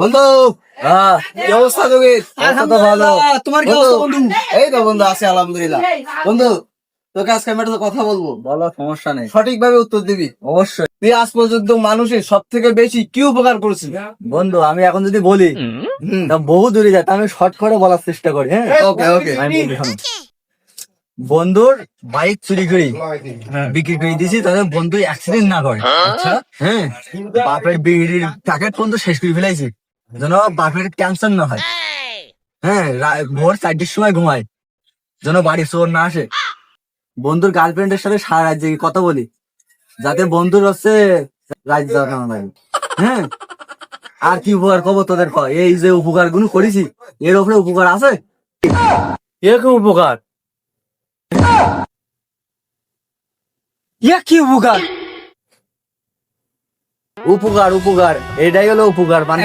বন্ধু কি অবস্থা যোগেশ? তো ভালো। তোমার কি অবস্থা বন্ধু? এই তো বন্ধু আছে আলহামদুলিল্লাহ। বন্ধু তোকে আজকে আমি একটা কথা বলবো, বলো, সমস্যা নেই। সঠিকভাবে উত্তর দিবি। অবশ্যই তুই আজ পর্যন্ত মানুষের সব থেকে বেশি কি উপকার করেছিস? বন্ধু, আমি এখন যদি বলি হুম, তা বহু দূরে যায়, তা আমি শর্ট করে বলার চেষ্টা করি। হ্যাঁ, ওকে ওকে। আমি বলি, শোনো। বন্ধুর বাইক চুরি করি বিক্রি করে দিয়েছি, তাদের বন্ধু অ্যাক্সিডেন্ট না করে। আচ্ছা, হ্যাঁ, বাপের বিড়ির প্যাকেট পর্যন্ত শেষ করে ফেলাইছি যেন বাপের ক্যান্সার না হয়। হ্যাঁ, ভোর 4টার সময় ঘুমায় যেন বাড়ি চোর না আসে। বন্ধুর গার্লফ্রেন্ডের সাথে সারা রাত জেগে কথা বলি যাতে বন্ধুর হচ্ছে রাত জাগা না লাগে। হ্যাঁ, আর কি উপকার কব তোদের? এই যে উপকার গুলো করেছি, এর উপরে উপকার আছে? এরকম উপকার? কি উপকার? উপকার উপকার, এটাই হলো উপকার। মানে